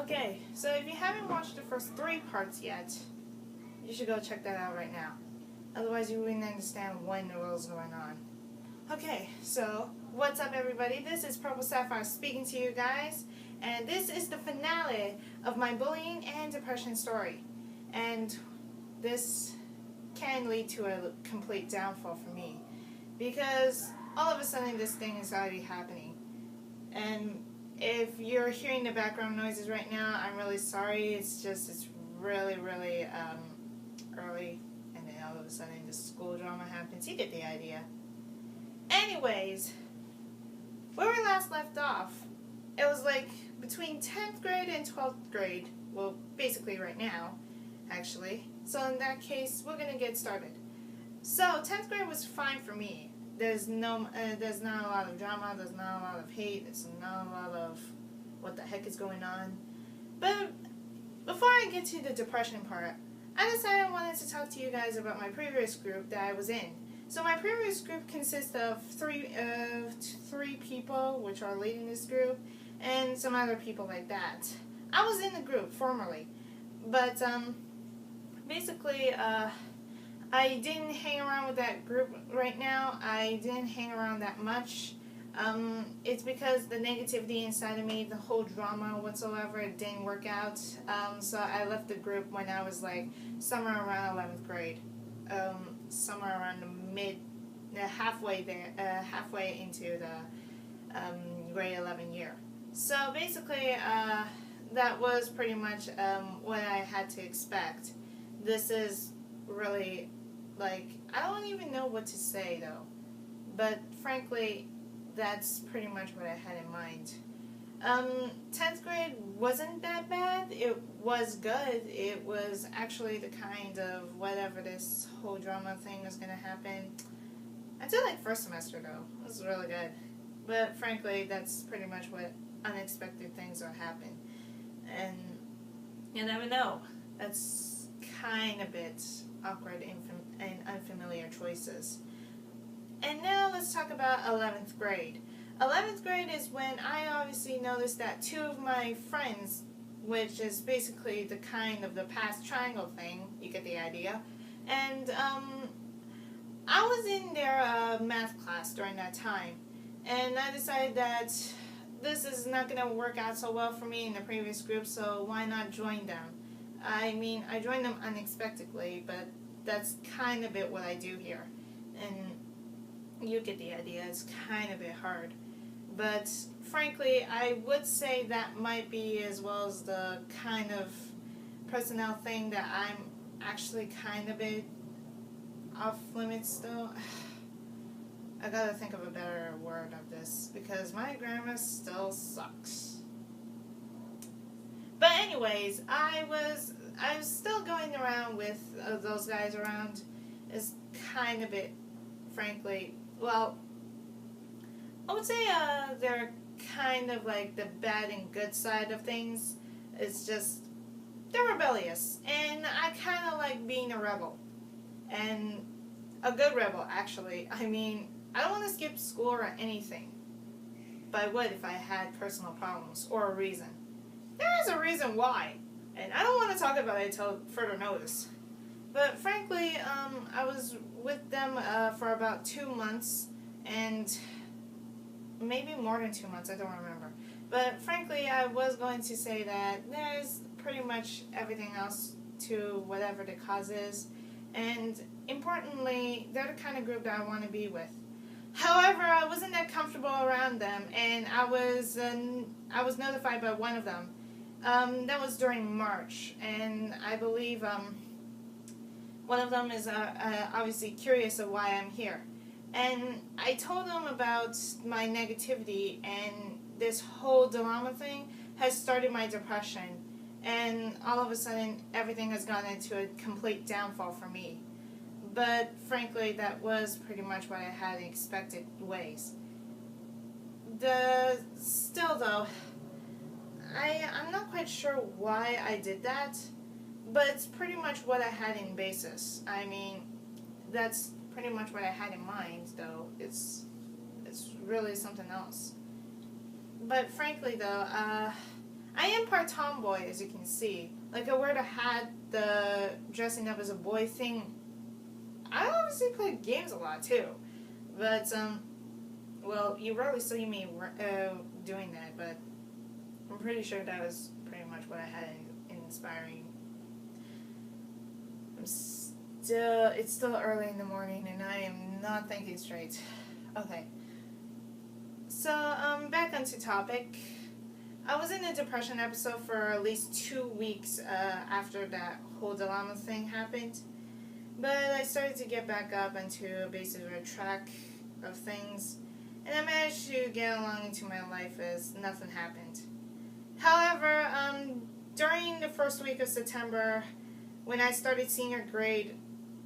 Okay, so if you haven't watched the first 3 parts yet, you should go check that out right now. Otherwise you wouldn't understand what in the world is going on. Okay, so what's up everybody? This is Purple Sapphire speaking to you guys, and this is the finale of my bullying and depression story. And this can lead to a complete downfall for me, because all of a sudden this thing is already happening. And if you're hearing the background noises right now, I'm really sorry. It's really early, and then all of a sudden this school drama happens. You get the idea. Anyways, where we last left off, it was like between 10th grade and 12th grade. Well, basically right now, actually. So in that case, we're gonna get started. So 10th grade was fine for me. There's not a lot of drama, there's not a lot of hate, there's not a lot of what the heck is going on. But before I get to the depression part, I decided I wanted to talk to you guys about my previous group that I was in. So my previous group consists of three people, which are leading this group, and some other people like that. I was in the group formerly, but basically, I didn't hang around with that group right now. I didn't hang around that much. It's because the negativity inside of me, the whole drama whatsoever, it didn't work out. So I left the group when I was like somewhere around 11th grade. Somewhere around halfway into the grade 11 year. So basically, that was pretty much what I had to expect. This is really, like, I don't even know what to say though, but frankly that's pretty much what I had in mind. 10th grade wasn't that bad. It was good. It was actually the kind of whatever this whole drama thing was going to happen. I did like first semester though. It was really good. But frankly, that's pretty much what unexpected things will happen. And you never know. That's kind of a bit awkward and unfamiliar choices. And now let's talk about 11th grade. 11th grade is when I obviously noticed that 2 of my friends, which is basically the kind of the past triangle thing, you get the idea, and I was in their math class during that time, and I decided that this is not going to work out so well for me in the previous group, so why not join them? I mean, I joined them unexpectedly, but that's kind of what I do here. And you get the idea, it's kind of a bit hard. But frankly, I would say that might be as well as the kind of personnel thing that I'm actually kind of a bit off limits still. I gotta think of a better word of this, because my grammar still sucks. But anyways, I was still going around with those guys around. Is kind of it, frankly. Well, I would say they're kind of like the bad and good side of things. It's just they're rebellious, and I kind of like being a rebel, and a good rebel actually. I mean, I don't want to skip school or anything, but I would if I had personal problems or a reason. There is a reason why, and I don't want to talk about it until further notice. But frankly, I was with them for about 2 months, and maybe more than 2 months, I don't remember. But frankly, I was going to say that there's pretty much everything else to whatever the cause is, and importantly, they're the kind of group that I want to be with. However, I wasn't that comfortable around them, and I was notified by one of them. That was during March, and I believe one of them is obviously curious of why I'm here. And I told them about my negativity, and this whole drama thing has started my depression, and all of a sudden everything has gone into a complete downfall for me. But frankly, that was pretty much what I had expected ways. Still though, I'm not quite sure why I did that, but it's pretty much what I had in basis. I mean, that's pretty much what I had in mind, though. It's really something else. But frankly though, I am part tomboy, as you can see. Like, I wear the hat, the dressing up as a boy thing. I obviously play games a lot, too. But, well, you rarely see me doing that, but I'm pretty sure that was pretty much what I had in inspiring. It's still early in the morning, and I am not thinking straight. Okay. So, back onto topic. I was in a depression episode for at least 2 weeks after that whole dilemma thing happened. But I started to get back up into basically a track of things, and I managed to get along into my life as nothing happened. However, during the first week of September, when I started senior grade,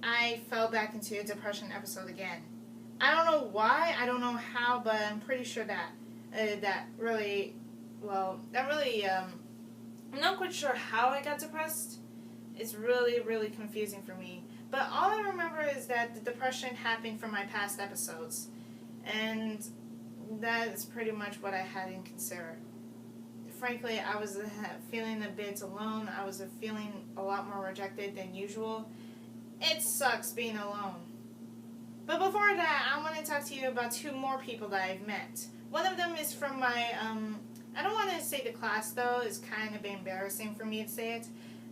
I fell back into a depression episode again. I don't know why, I don't know how, but I'm pretty sure that I'm not quite sure how I got depressed. It's really, really confusing for me. But all I remember is that the depression happened from my past episodes. And that is pretty much what I had in consider. Frankly, I was feeling a bit alone. I was feeling a lot more rejected than usual. It sucks being alone. But before that, I want to talk to you about 2 more people that I've met. One of them is from my, I don't want to say the class though, it's kind of embarrassing for me to say it.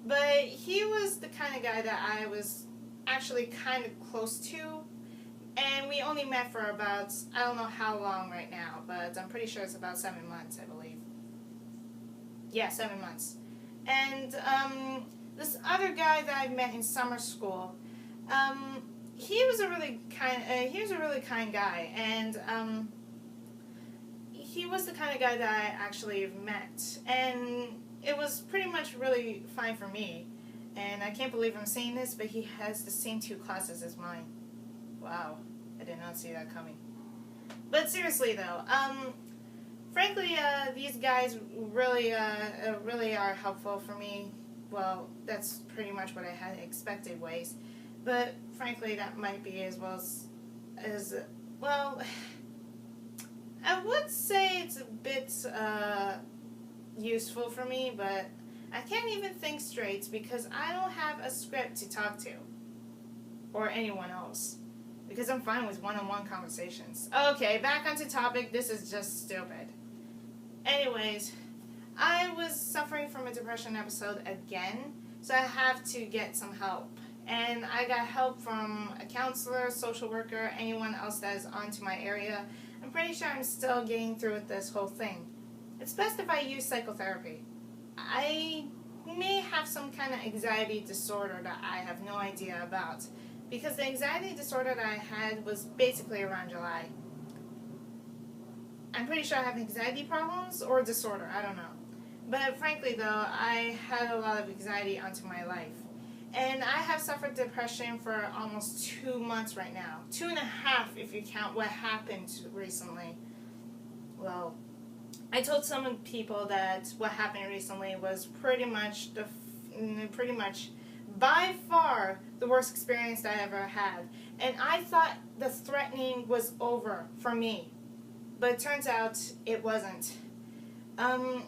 But he was the kind of guy that I was actually kind of close to. And we only met for about, I don't know how long right now, but I'm pretty sure it's about 7 months, I believe. Yeah, 7 months. And this other guy that I met in summer school, he was a really kind guy, and he was the kind of guy that I actually met, and it was pretty much really fine for me. And I can't believe I'm saying this, but he has the same 2 classes as mine. Wow, I did not see that coming. But seriously though, frankly, these guys really are helpful for me. Well, that's pretty much what I had expected ways. But frankly, that might be as well, I would say it's a bit useful for me, but I can't even think straight because I don't have a script to talk to. Or anyone else. Because I'm fine with one-on-one conversations. Okay, back onto topic. This is just stupid. Anyways, I was suffering from a depression episode again, so I have to get some help. And I got help from a counselor, social worker, anyone else that is onto my area. I'm pretty sure I'm still getting through with this whole thing. It's best if I use psychotherapy. I may have some kind of anxiety disorder that I have no idea about. Because the anxiety disorder that I had was basically around July. I'm pretty sure I have anxiety problems or disorder, I don't know. But frankly though, I had a lot of anxiety onto my life. And I have suffered depression for almost 2 months right now. 2.5 if you count what happened recently. Well, I told some people that what happened recently was pretty much by far the worst experience that I ever had. And I thought the threatening was over for me. But it turns out it wasn't.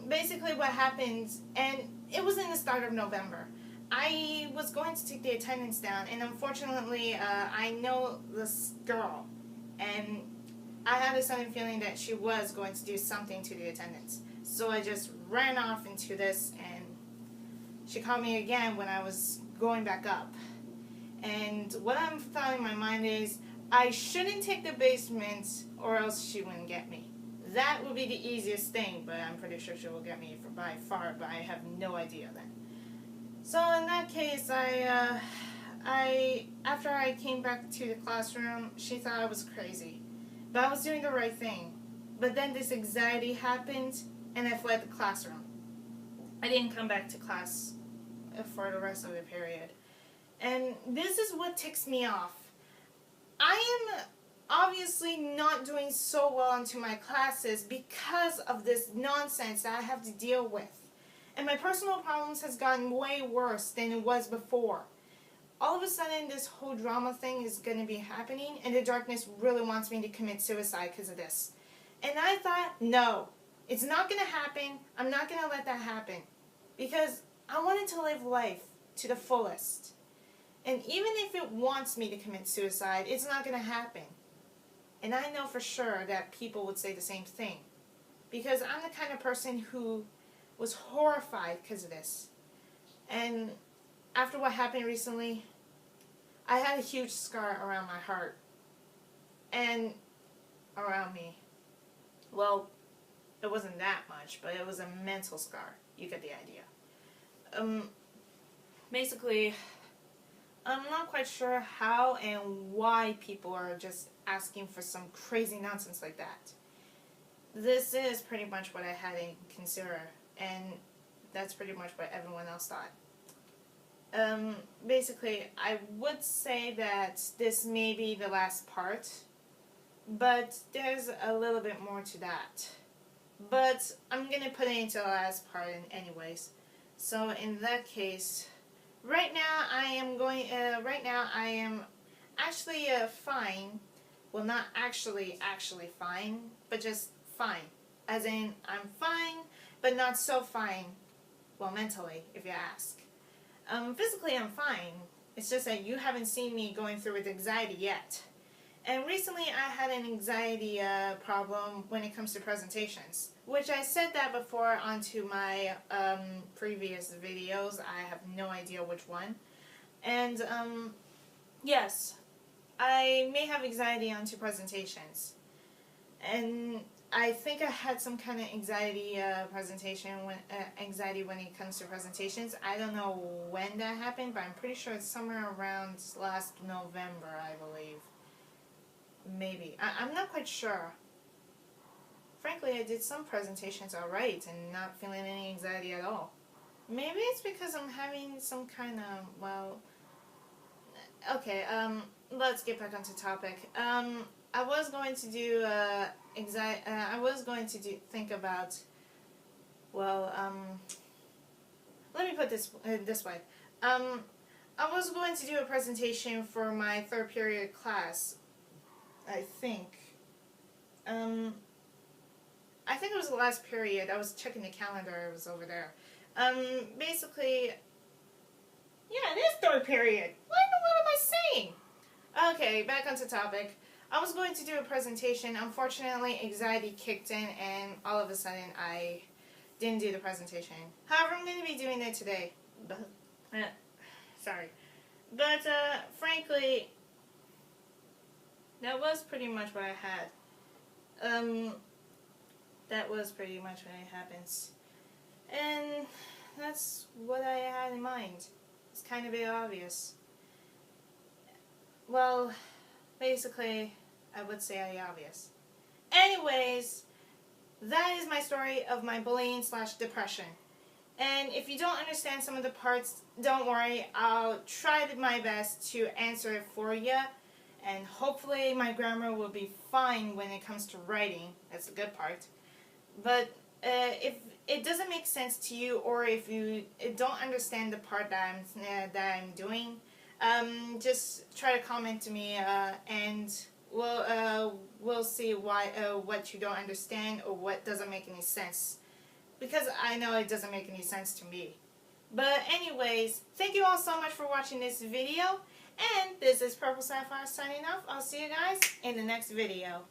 Basically what happened, and it was in the start of November. I was going to take the attendance down, and unfortunately, I know this girl, and I had a sudden feeling that she was going to do something to the attendance. So I just ran off into this, and she called me again when I was going back up. And what I'm thought in my mind is, I shouldn't take the basement, or else she wouldn't get me. That would be the easiest thing, but I'm pretty sure she will get me by far, but I have no idea then. So in that case, after I came back to the classroom, she thought I was crazy. But I was doing the right thing. But then this anxiety happened, and I fled the classroom. I didn't come back to class for the rest of the period. And this is what ticks me off. I am obviously not doing so well into my classes because of this nonsense that I have to deal with. And my personal problems has gotten way worse than it was before. All of a sudden, this whole drama thing is going to be happening, and the darkness really wants me to commit suicide because of this. And I thought, no, It's not going to happen. I'm not going to let that happen. Because I wanted to live life to the fullest. And even if it wants me to commit suicide, it's not going to happen. And I know for sure that people would say the same thing. Because I'm the kind of person who was horrified because of this. And after what happened recently, I had a huge scar around my heart. And around me. Well, it wasn't that much, but it was a mental scar. You get the idea. Basically, I'm not quite sure how and why people are just asking for some crazy nonsense like that. This is pretty much what I had to consider, and that's pretty much what everyone else thought. Basically, I would say that this may be the last part, but there's a little bit more to that. But I'm going to put it into the last part anyways. So in that case, right now I am actually fine. Well, not actually fine, but just fine. As in, I'm fine, but not so fine. Well, mentally, if you ask. Physically, I'm fine. It's just that you haven't seen me going through with anxiety yet. And recently, I had an anxiety problem when it comes to presentations, which I said that before onto my previous videos. I have no idea which one. And yes, I may have anxiety onto presentations. And I think I had some kind of anxiety anxiety when it comes to presentations. I don't know when that happened, but I'm pretty sure it's somewhere around last November, I believe. Maybe. I'm not quite sure. Frankly, I did some presentations alright and not feeling any anxiety at all. Maybe it's because I'm having some kind of, well... Okay, let's get back onto topic. I was going to do, think about, well, let me put this way. I was going to do a presentation for my third period class, I think. I think it was the last period. I was checking the calendar. It was over there. Basically, yeah, it is third period. What am I saying? Okay, back onto topic. I was going to do a presentation. Unfortunately, anxiety kicked in, and all of a sudden, I didn't do the presentation. However, I'm going to be doing it today. Sorry. But, frankly, that was pretty much what I had. That was pretty much what happens. And that's what I had in mind. It's kind of a bit obvious. Well, basically, I would say obvious. Anyways, that is my story of my bullying / depression. And if you don't understand some of the parts, don't worry. I'll try my best to answer it for you. And hopefully my grammar will be fine when it comes to writing. That's the good part. But if it doesn't make sense to you, or if you don't understand the part that I'm doing, just try to comment to me, and we'll see what you don't understand or what doesn't make any sense. Because I know it doesn't make any sense to me. But anyways, thank you all so much for watching this video. And this is Purple Sapphire signing off. I'll see you guys in the next video.